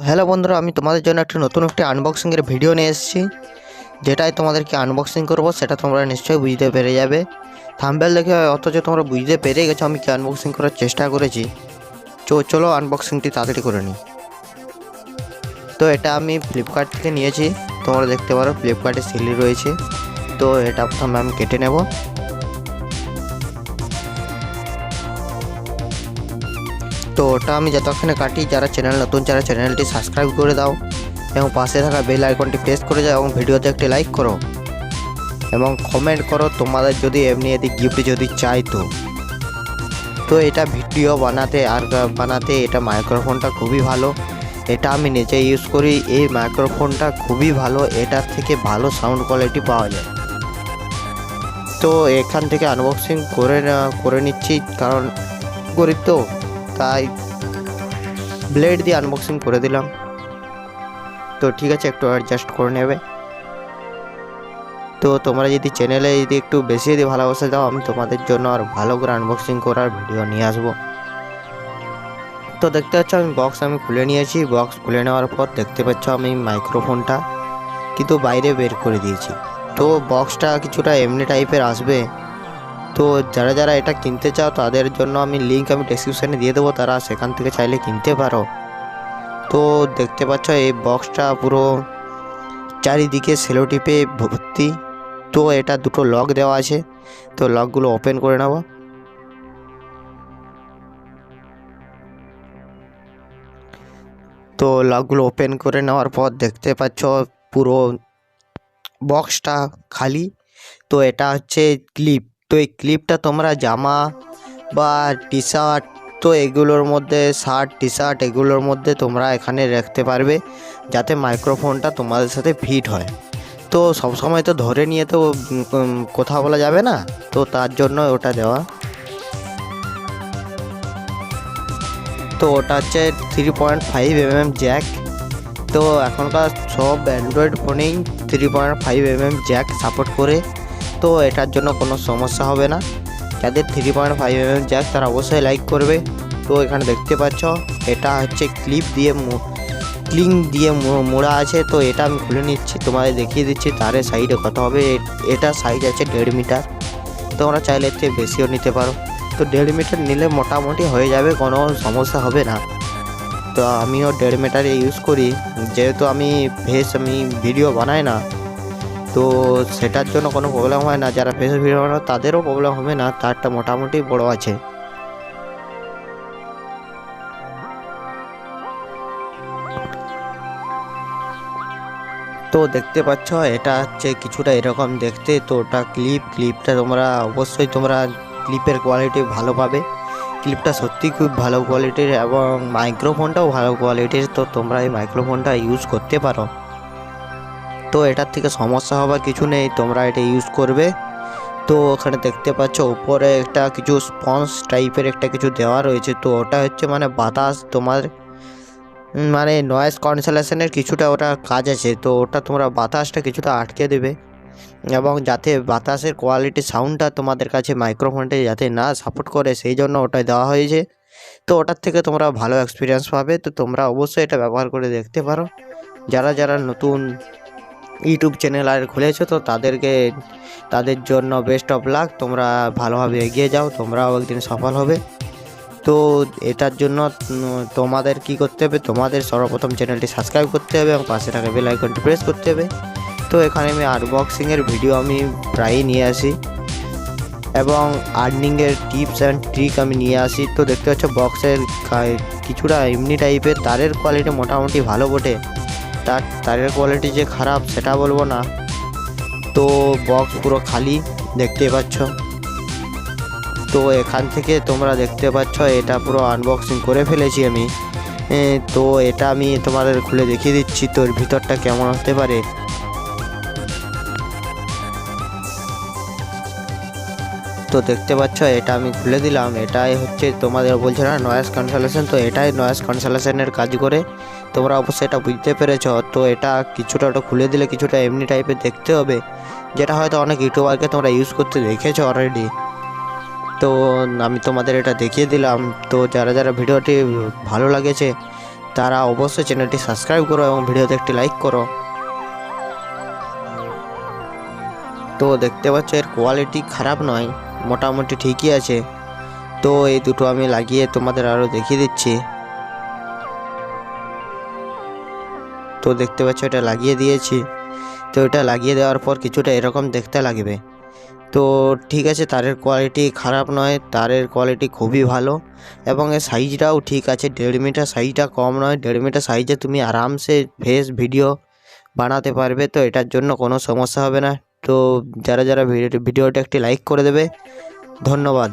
Hello বন্ধুরা, আমি তোমাদের জন্য নতুন একটি আনবক্সিংয়ের ভিডিও নিয়ে এসেছি। যেটাই তোমাদেরকে আনবক্সিং করব সেটা তোমরা নিশ্চয়ই বুঝতে পেরে যাবে। থাম্বনেল দেখে অথচ তোমরা বুঝতে পেরে গেছো আমি কি আনবক্সিং করার চেষ্টা করেছি। চলো আনবক্সিংটি তাড়াতাড়ি করে নিই। তো এটা আমি ফ্লিপকার্ট থেকে নিয়েছি, তোমরা দেখতে পারো ফ্লিপকার্টে সিলি রয়েছে। তো এটা প্রথমে আমি কেটে নেব। তো ওটা আমি যতক্ষণে কাটি, যারা চ্যানেল নতুন যারা চ্যানেলটি সাবস্ক্রাইব করে দাও এবং পাশে থাকা বেল আইকনটি প্রেস করে যাও এবং ভিডিওতে একটি লাইক করো এবং কমেন্ট করো তোমাদের যদি এমনি গিফট যদি চাই। তো এটা ভিডিও বানাতে এটা মাইক্রোফোনটা খুবই ভালো। এটা আমি নিজে ইউজ করি। এই মাইক্রোফোনটা খুবই ভালো, এটার থেকে ভালো সাউন্ড কোয়ালিটি পাওয়া যায়। তো এখান থেকে আনবক্সিং করে নিচ্ছি, কারণ করি তো তাই ব্লেড দিয়ে আনবক্সিং করে দিলাম। তো ঠিক আছে, একটু অ্যাডজাস্ট করে নেবে। তো তোমরা যদি চ্যানেলে একটু বেশি ভালোবাসা দাও, আমি তোমাদের জন্য আর ভালো করে আনবক্সিং করার ভিডিও নিয়ে আসবো। তো দেখতে পাচ্ছ আমি বক্স খুলে নিয়েছি। বক্স খুলে নেওয়ার পর দেখতে পাচ্ছ আমি মাইক্রোফোনটা কিন্তু বাইরে বের করে দিয়েছি। তো বক্সটা কিছুটা এমনি টাইপের আসবে। তো যারা যারা এটা কিনতে চাও তাদের জন্য আমি লিঙ্ক ডেসক্রিপশানে দিয়ে দেবো, তারা সেখান থেকে চাইলে কিনতে পারো। তো দেখতে পাচ্ছ এই বক্সটা পুরো চারিদিকে সেলো টিপে ভর্তি। তো এটা দুটো লক দেওয়া আছে, তো লকগুলো ওপেন করে নেব। তো লকগুলো ওপেন করে নেওয়ার পর দেখতে পাচ্ছ পুরো বক্সটা খালি। তো এটা হচ্ছে ক্লিপ। তো এই ক্লিপটা তোমরা জামা বা টি শার্ট, তো এগুলোর মধ্যে শার্ট টি শার্ট এগুলোর মধ্যে তোমরা এখানে রাখতে পারবে, যাতে মাইক্রোফোনটা তোমাদের সাথে ফিট হয়। তো সবসময় তো ধরে নিয়ে তো কথা বলা যাবে না, তো তার জন্য ওটা দেওয়া। তো ওটা হচ্ছে 3.5mm জ্যাক। তো এখনকার সব অ্যান্ড্রয়েড ফোনেই 3.5mm জ্যাক সাপোর্ট করে। তো এটার জন্য কোনো সমস্যা হবে না। যাদের 3.5mm জ্যাক তারা অবশ্যই লাইক করবে। তো এখানে দেখতে পাচ্ছ এটা হচ্ছে ক্লিং দিয়ে মোড়া আছে। তো এটা আমি খুলে নিচ্ছি, তোমাদের দেখিয়ে দিচ্ছি তারের সাইডে কত হবে। এটা সাইজ আছে 1.5 মিটার। তোমরা চাইলে এর থেকে বেশিও নিতে পারো। তো 1.5 মিটার নিলে মোটামুটি হয়ে যাবে, কোনো সমস্যা হবে না। তো আমিও 1.5 মিটারে ইউজ করি, যেহেতু আমি ভিডিও বানাই না, তো সেটার জন্য কোনো প্রবলেম হয় না। যারা ফেস ভিডিও বানায় তাদেরও প্রবলেম হবে না, তারটা মোটামুটি বড় আছে। তো দেখতে পাচ্ছ এটা হচ্ছে কিছুটা এরকম দেখতে। তো ওটা ক্লিপটা তোমরা অবশ্যই ক্লিপের কোয়ালিটি ভালো পাবে। ক্লিপটা সত্যি খুব ভালো কোয়ালিটির এবং মাইক্রোফোনটাও ভালো কোয়ালিটির। তো তোমরা এই মাইক্রোফোনটা ইউজ করতে পারো। তো এটার থেকে সমস্যা হবার কিছু নেই, তোমরা এটা ইউজ করবে। তো ওখানে দেখতে পাচ্ছ উপরে একটা কিছু স্পঞ্জ টাইপের একটা কিছু দেওয়া রয়েছে। তো ওটা হচ্ছে বাতাস তোমার নয়েজ ক্যান্সেলেশনের কিছুটা ওটা কাজ আছে। তো ওটা তোমরা বাতাসটা কিছুটা আটকে দেবে এবং যাতে বাতাসের কোয়ালিটি সাউন্ডটা তোমাদের কাছে মাইক্রোফোনটা যাতে না সাপোর্ট করে, সেই জন্য ওটা দেওয়া হয়েছে। তো ওটার থেকে তোমরা ভালো এক্সপিরিয়েন্স পাবে। তো তোমরা অবশ্যই এটা ব্যবহার করে দেখতে পারো। যারা যারা নতুন ইউটিউব চ্যানেল আর খুলেছো, তো তাদের জন্য বেস্ট অফ লাক। তোমরা ভালোভাবে এগিয়ে যাও, তোমরাও একদিন সফল হবে। তো এটার জন্য তোমাদের কি করতে হবে, তোমাদের সর্বপ্রথম চ্যানেলটি সাবস্ক্রাইব করতে হবে এবং পাশে থাকা বেল আইকনটি প্রেস করতে হবে। তো এখানে আমি আনবক্সিংয়ের ভিডিও আমি প্রায়ই নিয়ে আসি এবং আর্নিংয়ের টিপস অ্যান্ড ট্রিক আমি নিয়ে আসি। তো দেখতে পাচ্ছ বক্সের কিছুটা এমনি টাইপের, তারের কোয়ালিটি মোটামুটি ভালো বটে। তারের কোয়ালিটি যে খারাপ সেটা বলবো না। তো বক্স পুরো খালি দেখতে পাচ্ছ। তো এখান থেকে তোমরা দেখতে পাচ্ছ এটা পুরো আনবক্সিং করে ফেলেছি আমি। তো এটা আমি তোমাদের খুলে দেখিয়ে দিচ্ছি তো এর ভিতরটা কেমন হতে পারে। তো দেখতে পাচ্ছ এটা আমি খুলে দিলাম। এটাই হচ্ছে তোমাদের বলছে না নয়েজ ক্যান্সেলেশন, তো এটাই নয়েজ ক্যান্সেলেশনের কাজ করে। তোমরা অবশ্যই এটা বুঝতে পেরেছ। তো এটা কিছুটা ওটা খুলে দিলে কিছুটা এমনি টাইপের দেখতে হবে, যেটা হয়তো অনেক ইউটিউবারকে তোমরা ইউজ করতে দেখেছো অলরেডি। তো আমি তোমাদের এটা দেখিয়ে দিলাম। তো যারা যারা ভিডিওটি ভালো লাগেছে তারা অবশ্যই চ্যানেলটি সাবস্ক্রাইব করো এবং ভিডিওতে একটি লাইক করো। তো দেখতে পাচ্ছ এর কোয়ালিটি খারাপ নয়, মোটামুটি ঠিকই আছে। তো এই দুটো আমি লাগিয়ে তোমাদের আরও দেখিয়ে দিচ্ছি। তো দেখতে পাচ্ছ এটা লাগিয়ে দিয়েছি। তো এটা লাগিয়ে দেওয়ার পর কিছুটা এরকম দেখতে লাগবে। তো ঠিক আছে, তারের কোয়ালিটি খারাপ নয়, তারের কোয়ালিটি খুবই ভালো এবং এর সাইজটাও ঠিক আছে। 1.5 মিটার সাইজটা কম নয়, 1.5 মিটার সাইজে তুমি আরামসে ফেস ভিডিও বানাতে পারবে। তো এটার জন্য কোনো সমস্যা হবে না। তো যারা ভিডিওটা একটি লাইক করে দেবে। ধন্যবাদ।